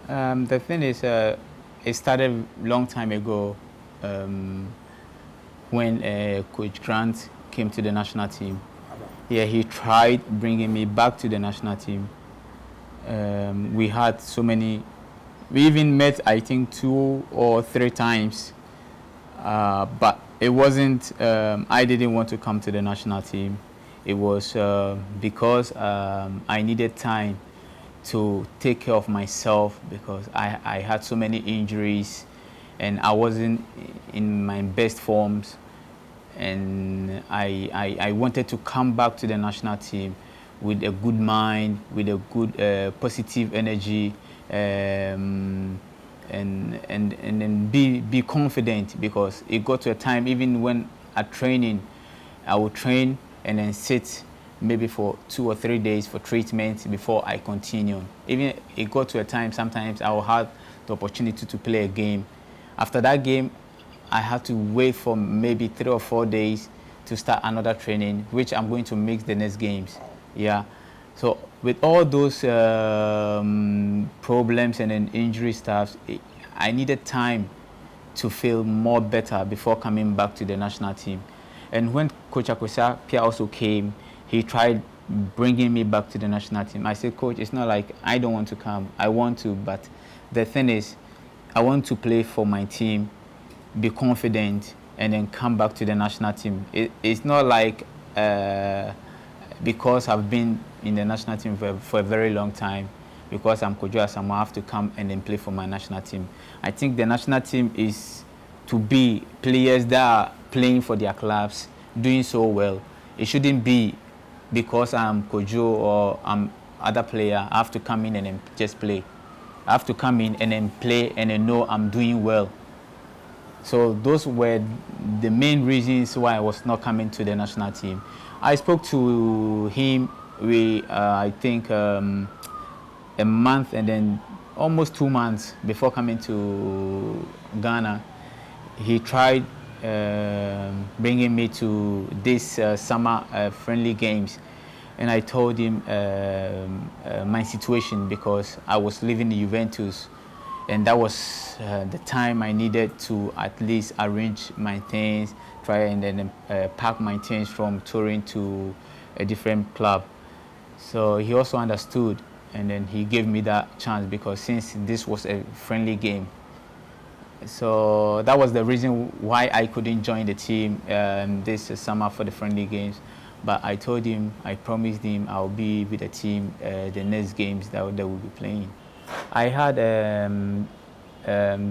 The thing is, it started long time ago um, when Coach Grant came to the national team. Yeah, he tried bringing me back to the national team. We had so many. We even met, I think, 2 or 3 times. But it wasn't. I didn't want to come to the national team. It was because I needed time to take care of myself because I had so many injuries and I wasn't in my best forms, and I wanted to come back to the national team with a good mind, with a good positive energy, and then be confident, because it got to a time even when at training I would train and then sit maybe for 2 or 3 days for treatment before I continue. Even it got to a time sometimes I will have the opportunity to play a game. After that game, I had to wait for maybe 3 or 4 days to start another training, which I'm going to mix the next games. Yeah. So with all those problems and then injury stuff, I needed time to feel more better before coming back to the national team. And when Coach Akosa Pia also came, he tried bringing me back to the national team. I said, Coach, it's not like I don't want to come. I want to, but the thing is, I want to play for my team, be confident, and then come back to the national team. It's not like because I've been in the national team for a very long time, because I'm Kwadwo Asamoah, I have to come and then play for my national team. I think the national team is to be players that are playing for their clubs, doing so well. It shouldn't be because I'm Kwadwo or I'm other player, I have to come in and then just play. I have to come in and then play and then know I'm doing well. So those were the main reasons why I was not coming to the national team. I spoke to him, I think a month and then almost 2 months before coming to Ghana. He tried bringing me to this summer friendly games, and I told him my situation, because I was living in Juventus, and that was the time I needed to at least arrange my things, try and then pack my things from Turin to a different club. So he also understood, and then he gave me that chance, because since this was a friendly game, so that was the reason why I couldn't join the team this summer for the friendly games. But I told him, I promised him I'll be with the team the next games that we'll be playing. I had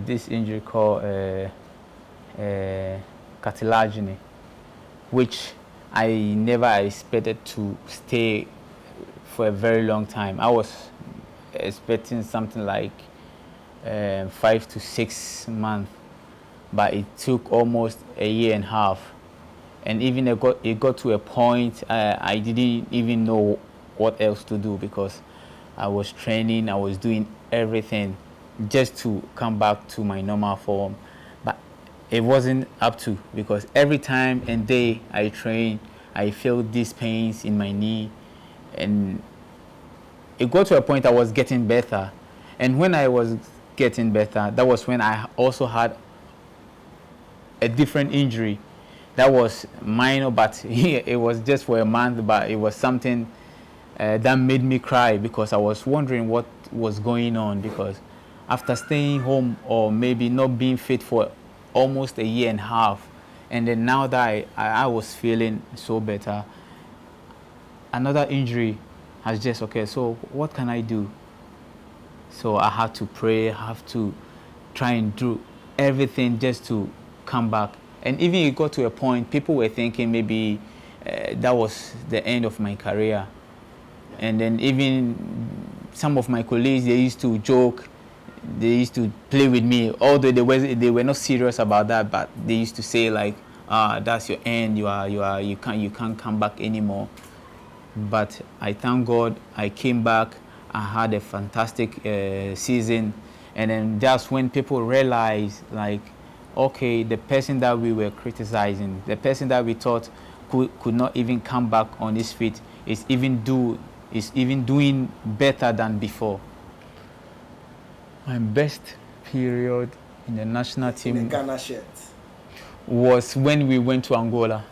this injury called cartilagine, which I never expected to stay for a very long time. I was expecting something like 5 to 6 months, but it took almost a year and a half. And even it got to a point I didn't even know what else to do, because I was training, I was doing everything just to come back to my normal form. But it wasn't up to, because every time and day I train, I feel these pains in my knee, and it got to a point I was getting better. And when I was getting better, that was when I also had a different injury that was minor, but it was just for a month, but it was something that made me cry, because I was wondering what was going on, because after staying home or maybe not being fit for almost a year and a half, and then now that I was feeling so better, another injury has just, okay, so what can I do? So I had to pray, I have to try and do everything just to come back. And even it got to a point, people were thinking maybe that was the end of my career. And then even some of my colleagues, they used to joke, they used to play with me, although they were not serious about that, but they used to say like, that's your end, you can't come back anymore. But I thank God I came back. I had a fantastic season, and then that's when people realized, like, okay, the person that we were criticizing, the person that we thought could not even come back on his feet, is even doing better than before. My best period in the national team in the Ghana shirt was when we went to Angola.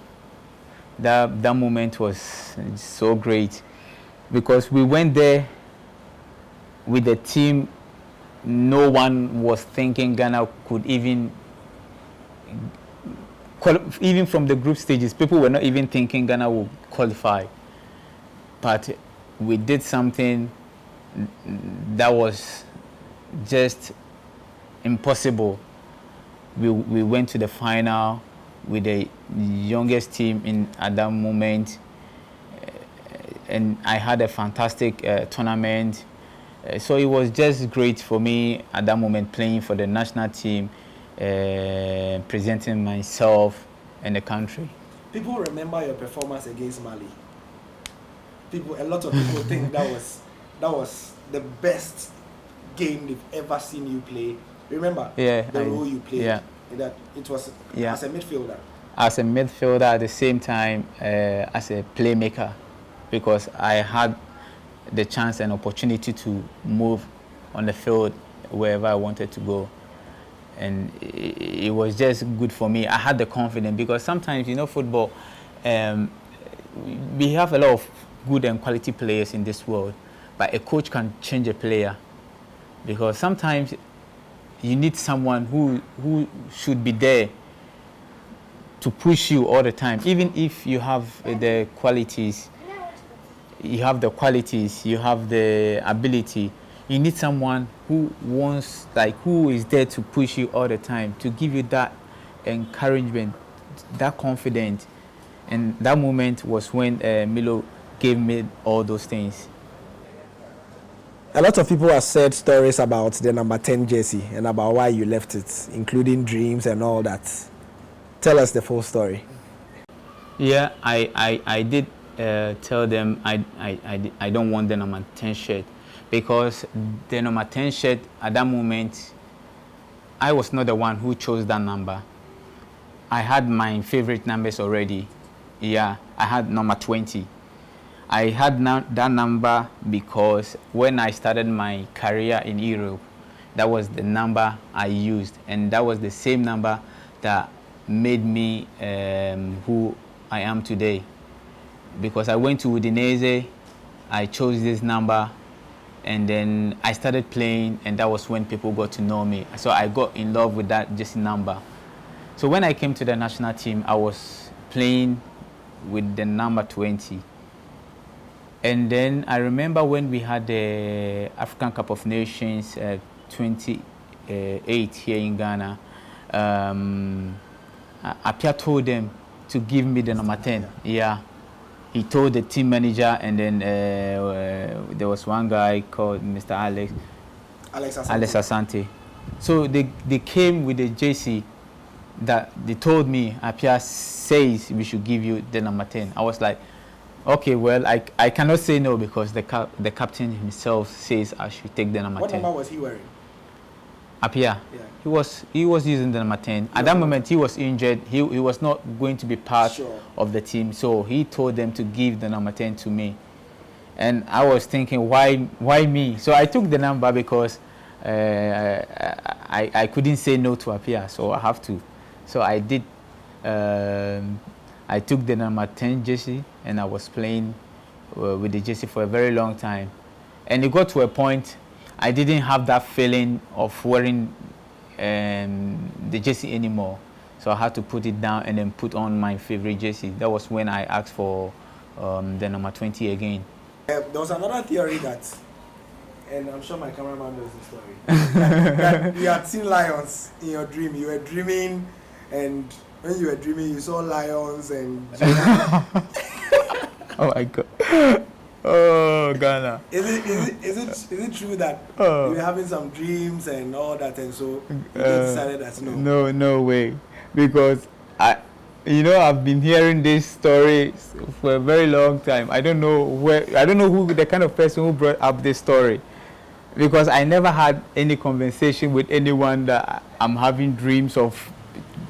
That moment was so great because we went there with the team. No one was thinking Ghana could even from the group stages. People were not even thinking Ghana would qualify. But we did something that was just impossible. We went to the final with the youngest team at that moment, and I had a fantastic tournament. So it was just great for me at that moment, playing for the national team, presenting myself and the country. People remember your performance against Mali. A lot of people think that was the best game they've ever seen you play. Remember the role you played? Yeah. That it was as a midfielder. As a midfielder, at the same time as a playmaker, because I had the chance and opportunity to move on the field wherever I wanted to go. And it was just good for me. I had the confidence because sometimes, football, we have a lot of good and quality players in this world, but a coach can change a player because sometimes you need someone who should be there to push you all the time. Even if you have the qualities, you have the ability, you need someone who is there to push you all the time, to give you that encouragement, that confidence. And that moment was when Milo gave me all those things. A lot of people have said stories about the number 10 jersey and about why you left it, including dreams and all that. Tell us the full story. Yeah, I did tell them I don't want the number 10 shirt because the number 10 shirt at that moment, I was not the one who chose that number. I had my favorite numbers already. Yeah, I had number 20. I had that number because when I started my career in Europe, that was the number I used, and that was the same number that made me who I am today. Because I went to Udinese, I chose this number, and then I started playing, and that was when people got to know me. So I got in love with that just number. So when I came to the national team, I was playing with the number 20. And then I remember when we had the African Cup of Nations 28 here in Ghana, Apia told them to give me the number 10. Yeah. He told the team manager, and then there was one guy called Mr. Alex Asante. So they came with the jersey that they told me, Apia says we should give you the number 10. I was like, okay, well, I cannot say no because the captain himself says I should take the number 10. What number was he wearing? Apia. Yeah. He was using the number 10. At that moment, he was injured. He was not going to be part of the team, so he told them to give the number 10 to me. And I was thinking, why me? So I took the number because I couldn't say no to Apia, so I have to. So I did. I took the number 10 jersey, and I was playing with the jersey for a very long time. And it got to a point I didn't have that feeling of wearing the jersey anymore. So I had to put it down and then put on my favorite jersey. That was when I asked for the number 20 again. There was another theory that, and I'm sure my cameraman knows the story, that you had seen lions in your dream. You were dreaming, and when you were dreaming, you saw lions and oh my God. Oh, Ghana. Is it true that you were having some dreams and all that, and so you decided that no? No way. Because I've been hearing this story for a very long time. I don't know who the kind of person who brought up this story. Because I never had any conversation with anyone that I'm having dreams of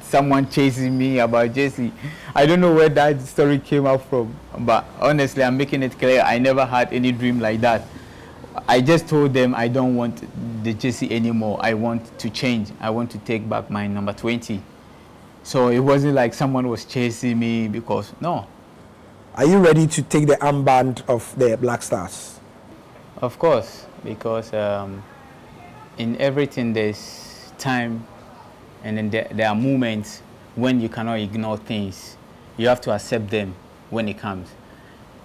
someone chasing me about Jesse. I don't know where that story came out from, but honestly, I'm making it clear I never had any dream like that. I just told them I don't want the jersey anymore. I want to change. I want to take back my number 20. So it wasn't like someone was chasing me because no. Are you ready to take the armband of the Black Stars? Of course, because in everything there's time, and then there are moments when you cannot ignore things. You have to accept them when it comes.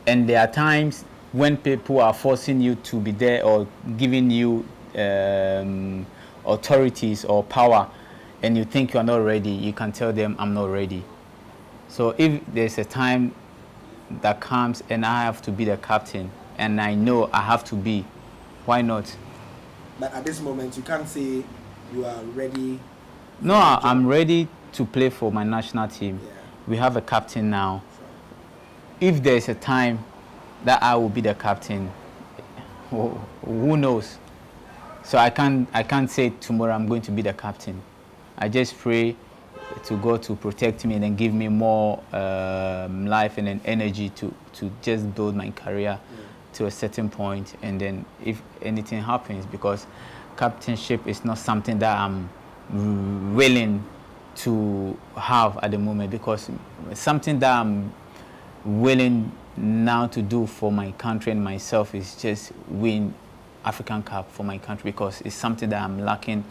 And there are times when people are forcing you to be there or giving you authorities or power, and you think you are not ready, you can tell them, I'm not ready. So if there's a time that comes and I have to be the captain, and I know I have to be, why not? But at this moment, you can't say you are ready. No, I'm ready to play for my national team. Yeah. We have a captain now. If there's a time that I will be the captain, who knows? So I can't say tomorrow I'm going to be the captain. I just pray to God to protect me and then give me more life and then energy to just build my career to a certain point, and then if anything happens, because captainship is not something that I'm willing to have at the moment, because something that I'm willing now to do for my country and myself is just win African Cup for my country, because it's something that I'm lacking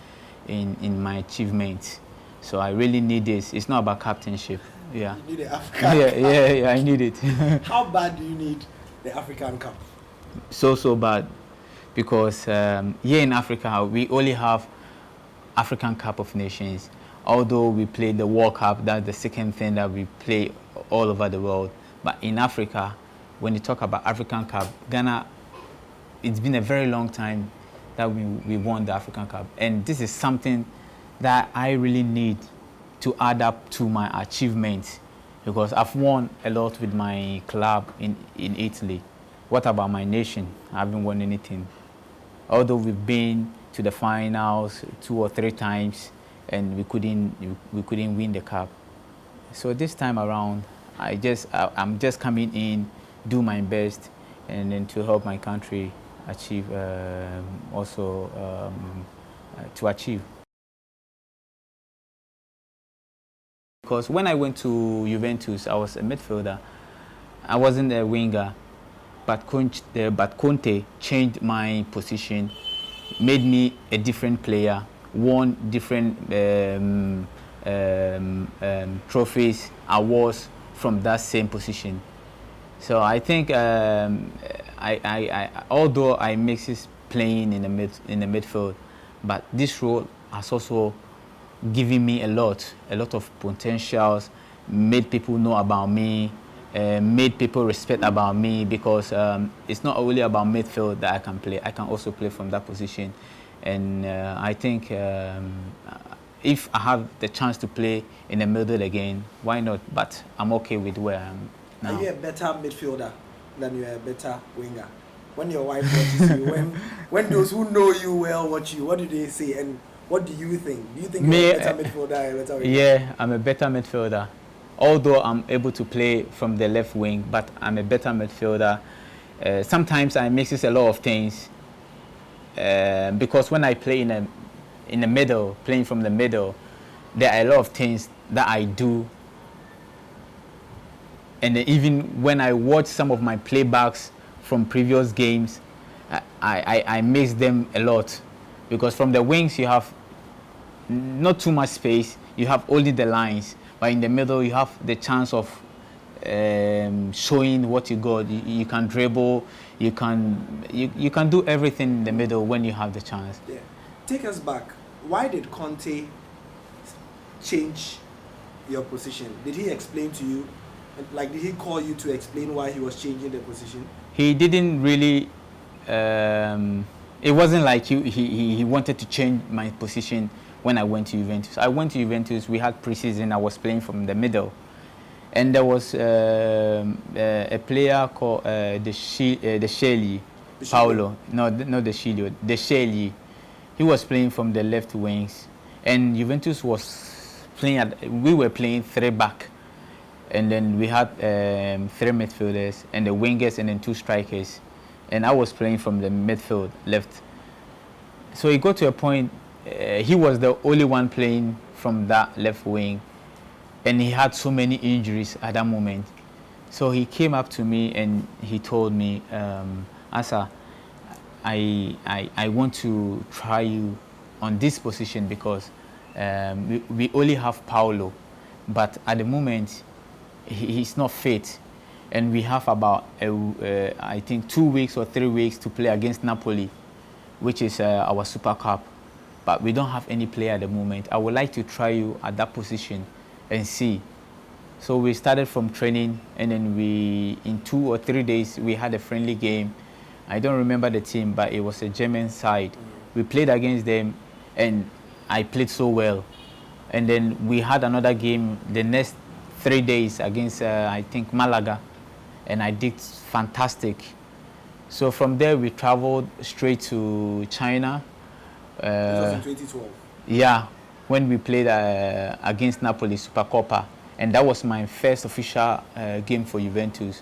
in my achievements. So I really need this. It's not about captainship. Yeah. You need the African Cup. Yeah, I need it. How bad do you need the African Cup? So bad, because here in Africa we only have African Cup of Nations. Although we play the World Cup, that's the second thing that we play all over the world. But in Africa, when you talk about African Cup, Ghana, it's been a very long time that we won the African Cup. And this is something that I really need to add up to my achievements, because I've won a lot with my club in Italy. What about my nation? I haven't won anything. Although we've been to the finals 2 or 3 times, and we couldn't win the cup. So this time around, I'm just coming in, do my best, and then to help my country achieve to achieve. Because when I went to Juventus, I was a midfielder. I wasn't a winger, but Conte changed my position, made me a different player, won different trophies, awards from that same position. So I think although I mix playing in the midfield, but this role has also given me a lot of potentials, made people know about me, made people respect about me, because it's not only about midfield that I can play. I can also play from that position, and I think if I have the chance to play in the middle again, why not? But I'm okay with where I am now. Are you a better midfielder than you are a better winger? When your wife watches you, when those who know you well watch you, what do they say, and what do you think? Do you think you're a better midfielder or a better winger? Yeah, I'm a better midfielder. Although I'm able to play from the left wing, but I'm a better midfielder. Sometimes I mix a lot of things, because when I play in the middle, playing from the middle, there are a lot of things that I do. And even when I watch some of my playbacks from previous games, I mix them a lot, because from the wings you have not too much space, you have only the lines, but in the middle you have the chance of showing what you got. You can dribble, you can do everything in the middle when you have the chance. Yeah. Take us back. Why did Conte change your position? Did he explain to you? Like, did he call you to explain why he was changing the position? He didn't really. It wasn't like he wanted to change my position when I went to Juventus. I went to Juventus, we had preseason, I was playing from the middle. And there was a player called De Shelley, Paolo. No, not De Shelley, De Shelley. He was playing from the left wings. And Juventus was playing, we were playing 3 back. And then we had 3 midfielders and the wingers and then 2 strikers. and I was playing from the midfield left. So it got to a point, he was the only one playing from that left wing, and he had so many injuries at that moment. So he came up to me and he told me, Asa, I want to try you on this position because we only have Paulo, but at the moment he's not fit, and we have about I think 2 weeks or 3 weeks to play against Napoli, which is our Super Cup, but we don't have any player at the moment. I would like to try you at that position and see. So we started from training, and then in 2 or 3 days we had a friendly game. I don't remember the team, but it was a German side. We played against them, and I played so well. And then we had another game the next 3 days against I think Malaga, and I did fantastic. So from there we traveled straight to China. It was in 2012. Yeah, when we played against Napoli Supercoppa, and that was my first official game for Juventus.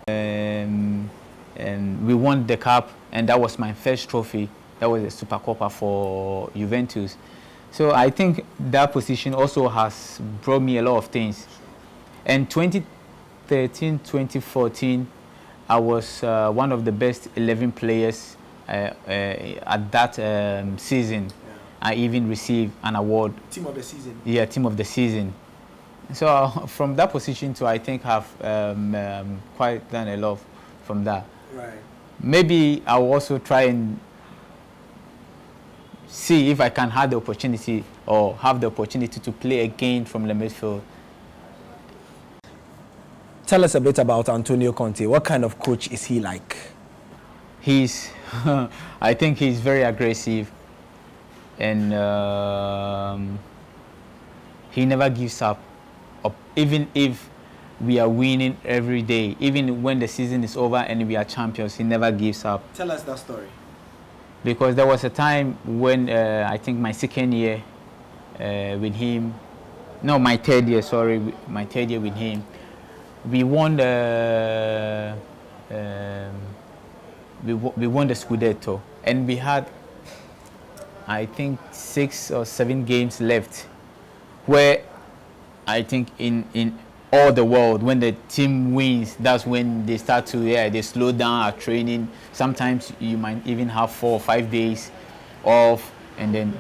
And we won the cup, and that was my first trophy. That was a Supercoppa for Juventus. So I think that position also has brought me a lot of things. And 2013, 2014, I was one of the best 11 players at that season. Yeah. I even received an award. Team of the season. Yeah, team of the season. So from that position to, I think have quite done a lot from that. Right. Maybe I'll also try and see if I can have the opportunity to play again from the midfield. Tell us a bit about Antonio Conte. What kind of coach is he like? I think he's very aggressive, and he never gives up. Even if we are winning every day, even when the season is over and we are champions, he never gives up. Tell us that story. Because there was a time when I think my second year with him, no, my third year with him, we won the we won the Scudetto, and we had I think 6 or 7 games left, where I think in all the world, when the team wins, that's when they start to they slow down our training. Sometimes you might even have 4 or 5 days off, and then.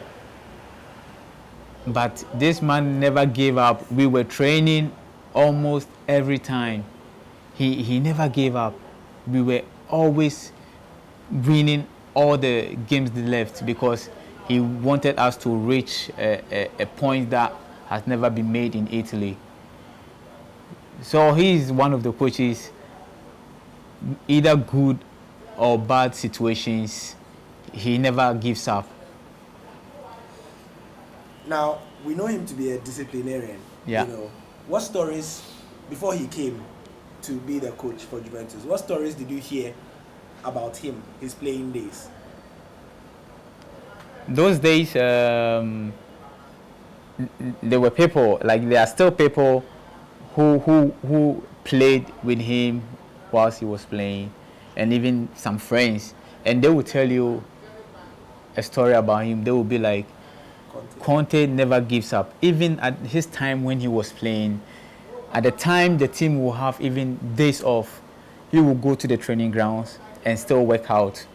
But this man never gave up. We were training almost every time. He never gave up. We were always winning all the games left because he wanted us to reach a point that has never been made in Italy. So he's one of the coaches, either good or bad situations, he never gives up. Now, we know him to be a disciplinarian. Yeah. You know, what stories, before he came to be the coach for Juventus, what stories did you hear about him, his playing days? Those days, there were people, like there are still people who played with him whilst he was playing, and even some friends, and they will tell you a story about him. They will be like, Conte never gives up. Even at his time when he was playing, at the time the team will have even days off, he will go to the training grounds and still work out.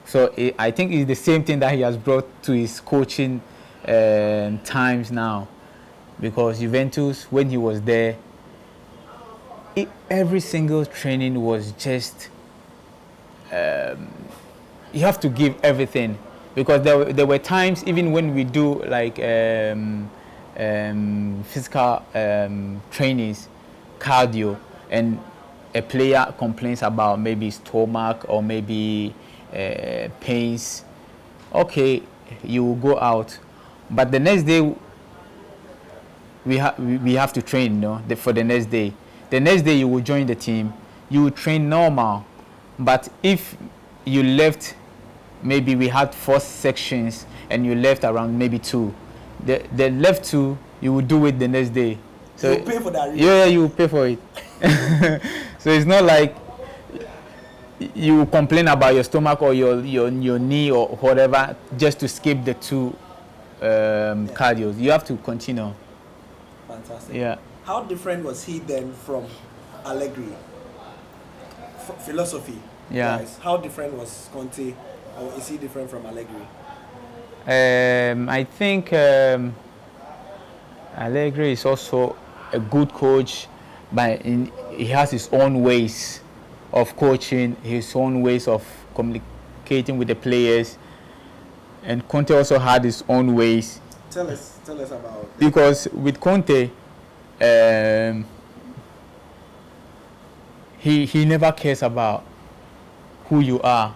So I think it's the same thing that he has brought to his coaching times now, because Juventus, when he was there, every single training was just you have to give everything, because there were times even when we do like physical trainings, cardio, and a player complains about maybe stomach or maybe pains. Okay, you will go out, but the next day we have to train, for the next day. The next day you will join the team, you will train normal. But if you left, maybe we had 4 sections and you left around maybe 2, the left 2 you will do it the next day. So you pay for that. Yeah, you will pay for it. So it's not like you complain about your stomach or your knee or whatever just to skip the two cardios. You have to continue. Fantastic. Yeah. How different was he then from Allegri? Philosophy. Yeah. Guys, how different was Conte, or is he different from Allegri? I think Allegri is also a good coach, but he has his own ways of coaching, his own ways of communicating with the players, and Conte also had his own ways. Tell us about. Because with Conte, he never cares about who you are,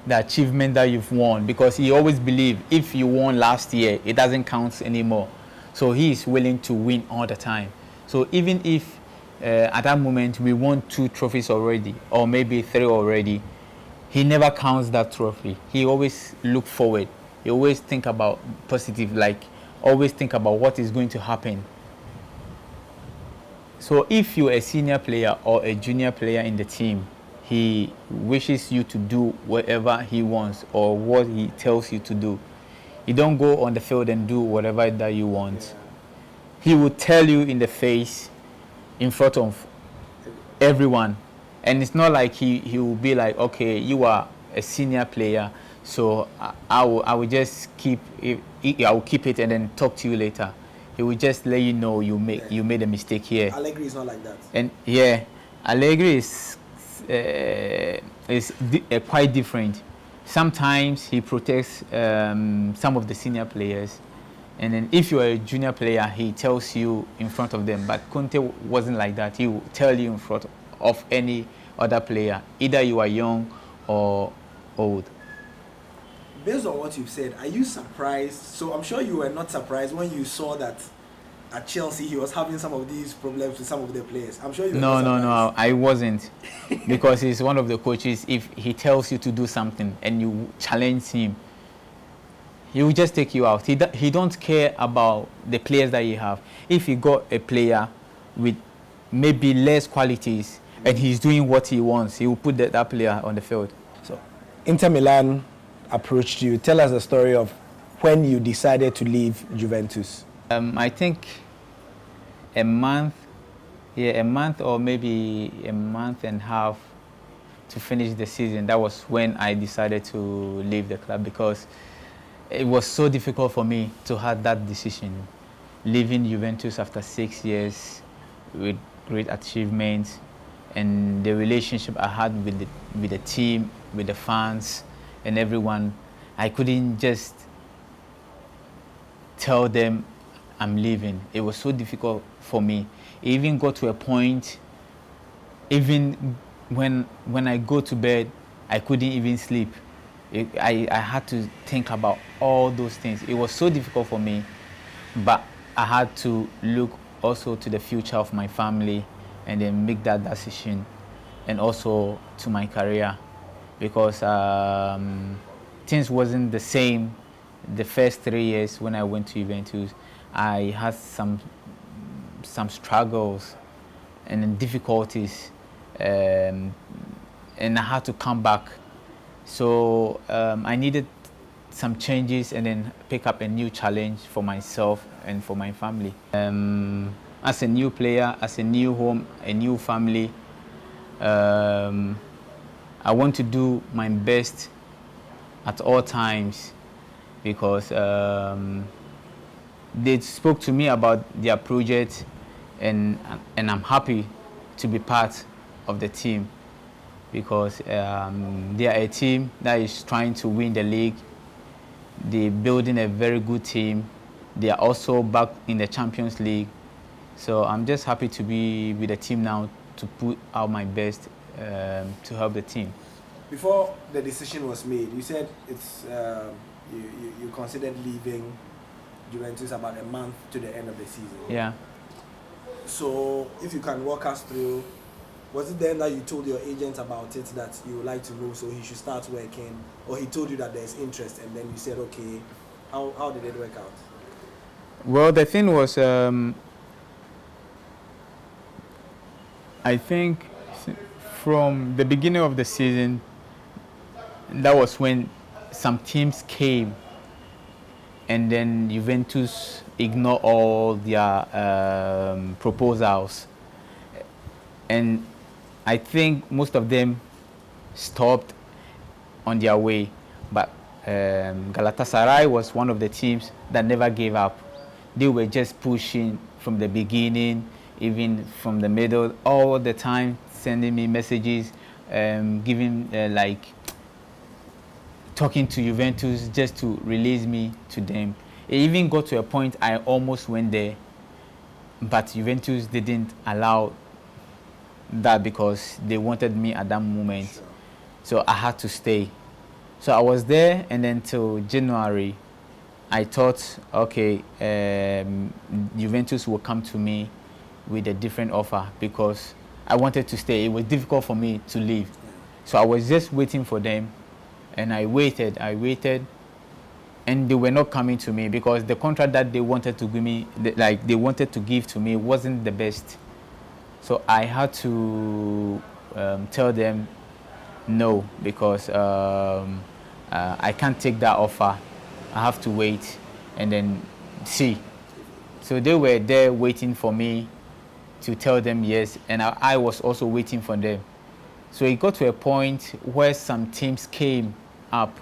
the achievement that you've won, because he always believes if you won last year, it doesn't count anymore. So he is willing to win all the time. So even if at that moment we won 2 trophies already, or maybe 3 already, he never counts that trophy. He always look forward. He always think about positive, like always think about what is going to happen. So if you're a senior player or a junior player in the team, he wishes you to do whatever he wants or what he tells you to do. You don't go on the field and do whatever that you want. Yeah. He will tell you in the face, in front of everyone. And it's not like he will be like, okay, you are a senior player, so I will just keep it, I will keep it and then talk to you later. He will just let you know you made a mistake here. Allegri is not like that. And yeah, Allegri is quite different. Sometimes he protects some of the senior players, and then if you are a junior player, he tells you in front of them. But Conte wasn't like that. He will tell you in front of any other player, either you are young or old. Based on what you've said, are you surprised? So I'm sure you were not surprised when you saw that at Chelsea he was having some of these problems with some of the players. I'm sure you were not surprised. No, I wasn't. Because he's one of the coaches, if he tells you to do something and you challenge him, he will just take you out. He don't care about the players that you have. If he got a player with maybe less qualities and he's doing what he wants, he will put that player on the field. So Inter Milan approached you. Tell us the story of when you decided to leave Juventus. I think a month or maybe a month and a half to finish the season. That was when I decided to leave the club, because it was so difficult for me to have that decision. Leaving Juventus after 6 years with great achievements, and the relationship I had with the team, with the fans and everyone, I couldn't just tell them I'm leaving. It was so difficult for me. It even got to a point, even when I go to bed, I couldn't even sleep. I had to think about all those things. It was so difficult for me, but I had to look also to the future of my family and then make that decision, and also to my career, because things wasn't the same the first 3 years when I went to Juventus. I had some struggles and then difficulties, and I had to come back. So I needed some changes and then pick up a new challenge for myself and for my family. As a new player, as a new home, a new family, I want to do my best at all times, because they spoke to me about their project, and I'm happy to be part of the team, because they are a team that is trying to win the league. They're building a very good team. They are also back in the Champions League. So I'm just happy to be with the team now, to put out my best to help the team. Before the decision was made, you said it's you considered leaving Juventus about a month to the end of the season. Yeah. So if you can walk us through, was it then that you told your agent about it, that you would like to move, so he should start working, or he told you that there's interest and then you said okay? How did it work out? Well, the thing was, I think From the beginning of the season, that was when some teams came, and then Juventus ignored all their proposals, and I think most of them stopped on their way. But Galatasaray was one of the teams that never gave up. They were just pushing from the beginning, even from the middle, all the time, sending me messages, giving talking to Juventus just to release me to them. It even got to a point I almost went there, but Juventus didn't allow that because they wanted me at that moment. Sure. So I had to stay. So I was there, and then till January, I thought, okay, Juventus will come to me with a different offer because I wanted to stay. It was difficult for me to leave. So I was just waiting for them, and I waited, and they were not coming to me because the contract that they wanted to give me, they wanted to give to me, wasn't the best. So I had to tell them no, because I can't take that offer. I have to wait and then see. So they were there waiting for me to tell them yes, and I was also waiting for them. So it got to a point where some teams came up,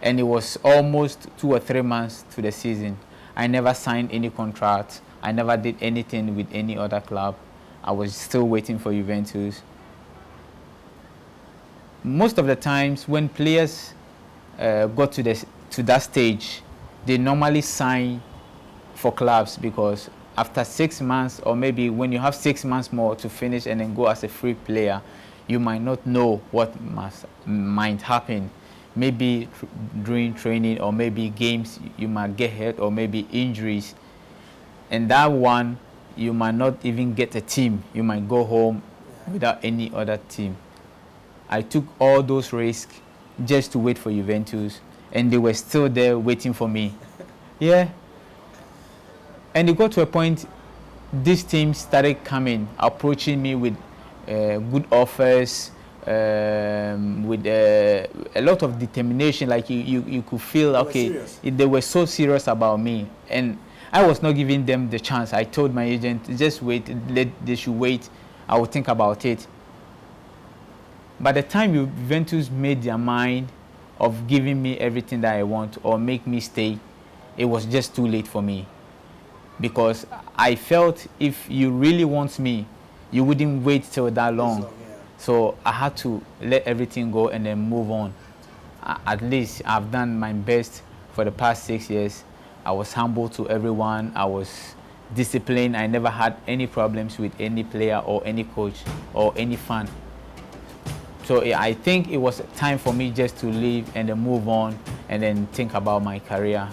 and it was almost 2 or 3 months to the season. I never signed any contract. I never did anything with any other club. I was still waiting for Juventus. Most of the times when players got to that stage, they normally sign for clubs because after 6 months, or maybe when you have 6 months more to finish and then go as a free player, you might not know what might happen. Maybe during training, or maybe games you might get hurt, or maybe injuries. And that one, you might not even get a team. You might go home without any other team. I took all those risks just to wait for Juventus, and they were still there waiting for me. Yeah. And it got to a point, these teams started coming, approaching me with good offers, with a lot of determination. Like you could feel, okay, they were so serious about me. And I was not giving them the chance. I told my agent, just wait, they should wait. I will think about it. By the time Juventus made their mind of giving me everything that I want or make me stay, it was just too late for me. Because I felt if you really want me, you wouldn't wait till that long. So I had to let everything go and then move on. At least I've done my best for the past 6 years. I was humble to everyone. I was disciplined. I never had any problems with any player or any coach or any fan. So I think it was time for me just to leave and then move on and then think about my career.